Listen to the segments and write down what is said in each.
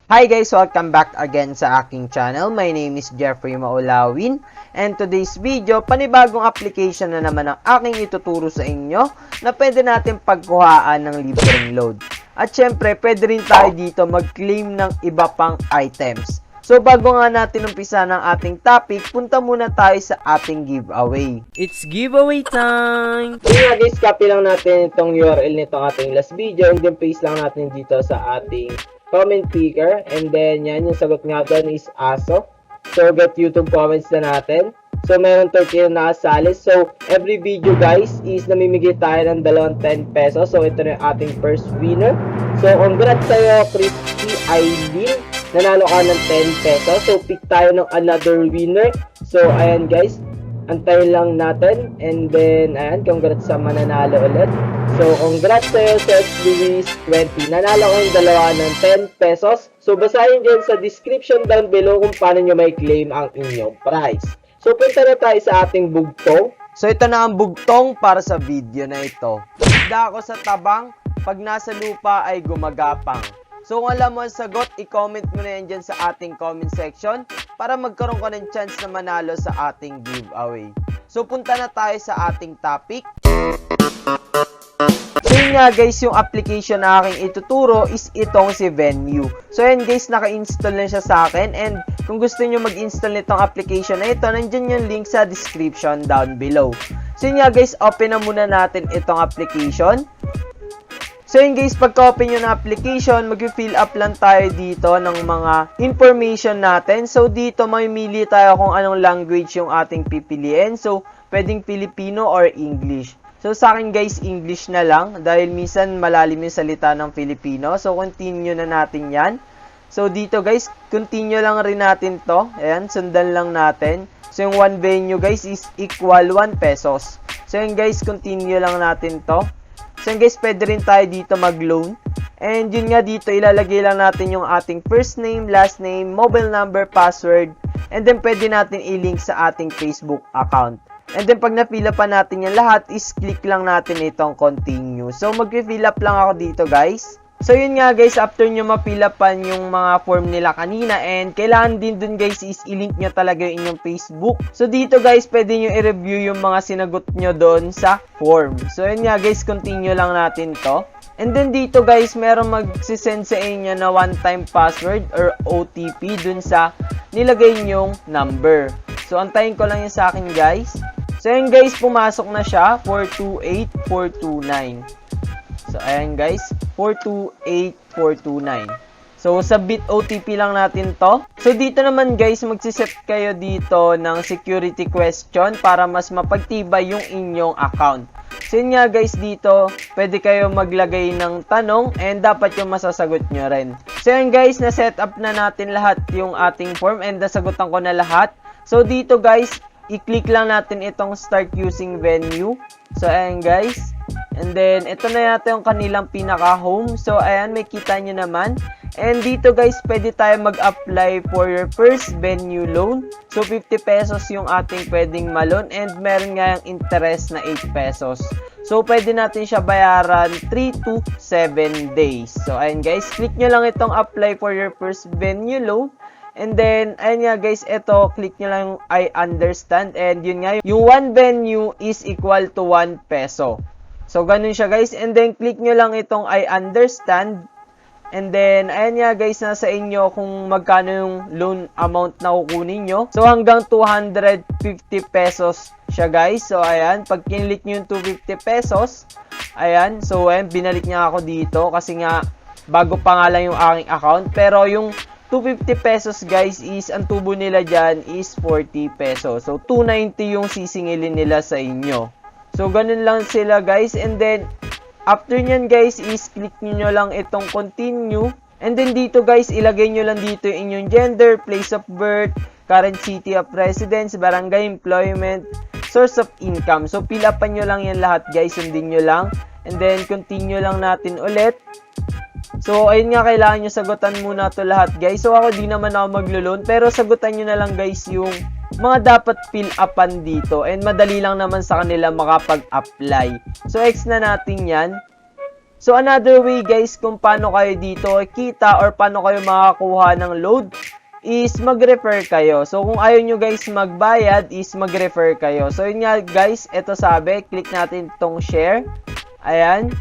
Hi guys! Welcome back again sa aking channel. My name is Jeefrey Maulawin. And today's video, panibagong application na naman ang aking ituturo sa inyo na pwede natin pagkuhaan ng libreng load. At syempre, pwede rin tayo dito mag-claim ng iba pang items. So bago nga natin umpisa ng ating topic, punta muna tayo sa ating giveaway. It's giveaway time! So nga guys, copy lang natin itong URL nitong ating last video and then paste lang natin dito sa ating comment picker, and then yan, yung sagot nga doon is aso. So get YouTube comments na natin. So meron 30 na nakasali. So every video guys is namimigay tayo ng 10 pesos. So ito na yung ating first winner. So congrats sa'yo Christy Eileen, nanalo ka ng 10 pesos. So pick tayo ng another winner. So ayan guys, antayin lang natin, and then ayan, congrats sa mananalo ulit. So congrats sa'yo sa Luis 20, nanalo ko yung dalawa ng 10 pesos. So basahin dyan sa description down below kung paano nyo may claim ang inyong prize. So punta na tayo sa ating bugtong. So ito na ang bugtong para sa video na ito. Isda ako sa tabang, pag nasa lupa ay gumagapang. So kung alam mo ang sagot, i-comment mo na yan dyan sa ating comment section para magkaroon ka ng chance na manalo sa ating giveaway. So punta na tayo sa ating topic. So yun nga guys, yung application na aking ituturo is itong si VENIO. So yan guys, naka-install na siya sa akin, and kung gusto nyo mag-install nitong application na ito, nandyan yung link sa description down below. So yun nga guys, open na muna natin itong application. So yun guys, pagka-open nyo na application, mag-fill up lang tayo dito ng mga information natin. So dito, mamimili tayo kung anong language yung ating pipiliin. So, pwedeng Filipino or English. So sa akin guys, English na lang dahil minsan malalim yung salita ng Filipino. So continue na natin yan. So dito guys, continue lang rin natin to. Ayan, sundan lang natin. So yung one venue guys is equal 1 pesos. So yun guys, continue lang natin to. So yun guys, pwede rin tayo dito mag-loan. And yun nga dito, ilalagay lang natin yung ating first name, last name, mobile number, password. And then pwede natin i-link sa ating Facebook account. And then pag na-fill up pa natin yan lahat, is click lang natin itong continue. So mag-fill up lang ako dito guys. So yun nga guys, after nyo ma-fill upan yung mga form nila kanina, and kailangan din dun guys is i-link nyo talaga yung inyong Facebook. So dito guys, pwede nyo i-review yung mga sinagot nyo doon sa form. So yun nga guys, continue lang natin to. And then dito guys, meron magsisend sa inyo na one-time password or OTP dun sa nilagay nyong number. So antayin ko lang yun sa akin guys. So yun guys, pumasok na siya, 428429. So ayan guys, 428429. So submit OTP lang natin to. So dito naman guys, magsiset kayo dito ng security question para mas mapagtibay yung inyong account. So yun nga guys, dito pwede kayo maglagay ng tanong and dapat yung masasagot nyo rin. So yun guys, na-set up na natin lahat yung ating form and nasagutan ko na lahat. So dito guys, i-click lang natin itong start using VENIO. So ayan guys, and then ito na yata yung kanilang pinaka-home. So ayan, may kita nyo naman. And dito guys, pwede tayo mag-apply for your first VENIO loan. So 50 pesos yung ating pwedeng malon, and meron nga yung interest na 8 pesos. So pwede natin siya bayaran 3 to 7 days. So ayan guys, click nyo lang itong apply for your first VENIO loan. And then, ayun nga guys, ito, click nyo lang yung I understand. And yun nga, yung 1 venue is equal to 1 peso. So, ganun siya guys. And then, click nyo lang itong I understand. And then, ayun nga guys, nasa inyo kung magkano yung loan amount na kukunin nyo. So, hanggang 250 pesos siya guys. So, ayan, pag kinlik nyo yung 250 pesos, ayan, so, ayan, binalik niya ako dito kasi nga, bago pa nga lang yung aking account. Pero, yung 250 pesos guys is, ang tubo nila dyan is 40 pesos. So, 290 yung sisingilin nila sa inyo. So, ganun lang sila guys. And then, after nyan guys is, click nyo lang itong continue. And then dito guys, ilagay nyo lang dito yung inyong gender, place of birth, current city of residence, barangay, employment, source of income. So, fill upan nyo lang yan lahat guys. Sundin nyo lang. And then, continue lang natin ulit. So, ayun nga, kailangan nyo sagutan muna to lahat, guys. So, ako di naman ako maglo-loan, pero sagutan nyo na lang, guys, yung mga dapat fill upan dito. And madali lang naman sa kanila makapag-apply. So, X na natin yan. So, another way guys kung paano kayo dito kita or paano kayo makakuha ng load is mag-refer kayo. So, kung ayaw nyo guys magbayad is mag-refer kayo. So, yun nga guys, ito sabi, click natin itong share. Ayan.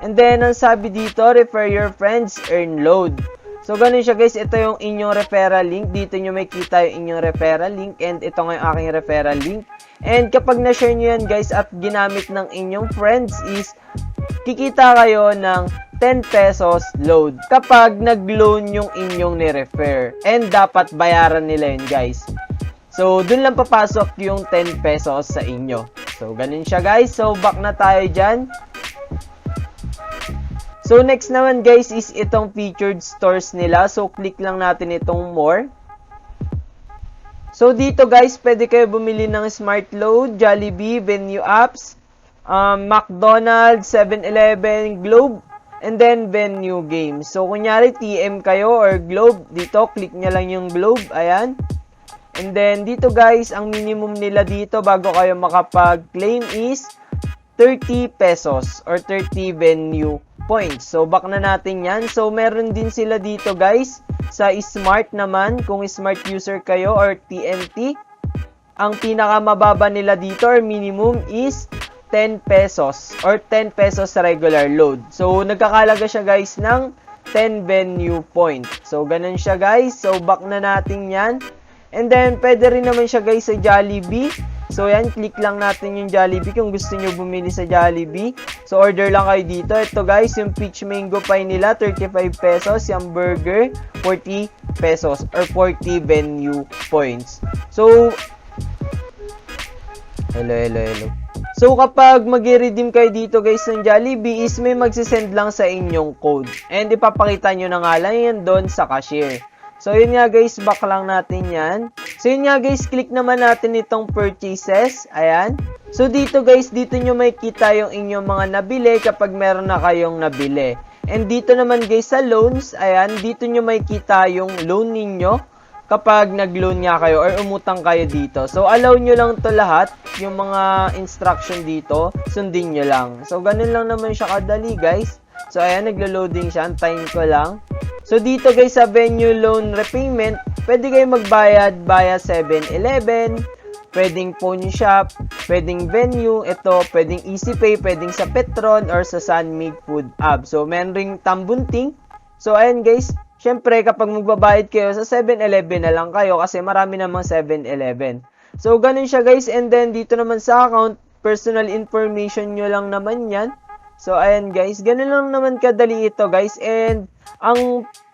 And then, ang sabi dito, refer your friends, earn load. So, ganun siya guys. Ito yung inyong referral link. Dito nyo may kita yung inyong referral link. And ito nga yung aking referral link. And kapag na-share nyo yan guys at ginamit ng inyong friends is kikita kayo ng 10 pesos load kapag nag-loan yung inyong ni-refer. And dapat bayaran nila yun guys. So, dun lang papasok yung 10 pesos sa inyo. So, ganun siya guys. So, back na tayo dyan. So, next naman guys is itong featured stores nila. So, click lang natin itong more. So, dito guys, pwede kayo bumili ng Smart Load, Jollibee, VENIO apps, McDonald's, 7-Eleven, Globe, and then VENIO games. So, kunyari, TM kayo or Globe, dito, click nyo lang yung Globe, ayan. And then, dito guys, ang minimum nila dito bago kayo makapag-claim is 30 pesos or 30 VENIO points. So, back na natin yan. So, meron din sila dito guys. Sa Smart naman, kung Smart user kayo or TNT, ang pinakamababa nila dito or minimum is 10 pesos or 10 pesos regular load. So, nagkakalaga siya guys ng 10 VENIO point. So, ganun siya guys. So, back na natin yan. And then, pwede rin naman siya guys sa Jollibee. So, yan, click lang natin yung Jollibee kung gusto nyo bumili sa Jollibee. So, order lang kayo dito. Ito guys, yung peach mango pie nila, 35 pesos. Yung burger, 40 pesos or 40 VENIO points. So, hello. So, kapag mag-redeem kayo dito guys ng Jollibee is may magsisend lang sa inyong code. And ipapakita nyo na nga lang yan doon sa cashier. So, yun nga guys, back lang natin yan. So, yun nga guys, click naman natin itong purchases. Ayan. So, dito guys, dito nyo may kita yung inyong mga nabili kapag meron na kayong nabili. And dito naman guys sa loans, ayan, dito nyo may kita yung loan ninyo kapag nag-loan nga kayo or umutang kayo dito. So, allow nyo lang to lahat, yung mga instruction dito, sundin nyo lang. So, ganun lang naman siya kadali guys. So, ayan, naglo-loading siya. Antayin ko lang. So, dito guys sa VENIO loan repayment, pwede kayo magbayad via 7-Eleven, pwedeng phone shop, pwedeng VENIO, ito, pwedeng EasyPay, pwedeng sa Petron or sa Sunmig Food App. So, meron ring tambunting. So, ayan guys, syempre kapag magbabayad kayo sa 7-Eleven na lang kayo kasi marami namang 7-Eleven. So, ganun siya guys. And then, dito naman sa account, personal information nyo lang naman yan. So, ayan guys, ganun lang naman kadali ito guys. And,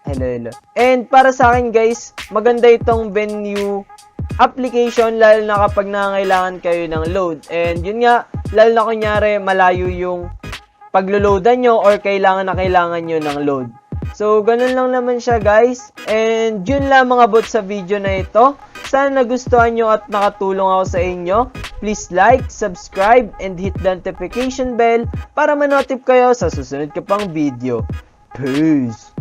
hello. And, para sa akin guys, maganda itong VENIO application, lalo na kapag nangangailangan kayo ng load. And, yun nga, lalo na kunyari, malayo yung paglo-loadan nyo or kailangan nyo ng load. So, ganun lang naman siya guys. And, yun lang mga bot sa video na ito. Sana nagustuhan nyo at nakatulong ako sa inyo. Please like, subscribe, and hit the notification bell para ma-notify kayo sa susunod ka pang video. Peace!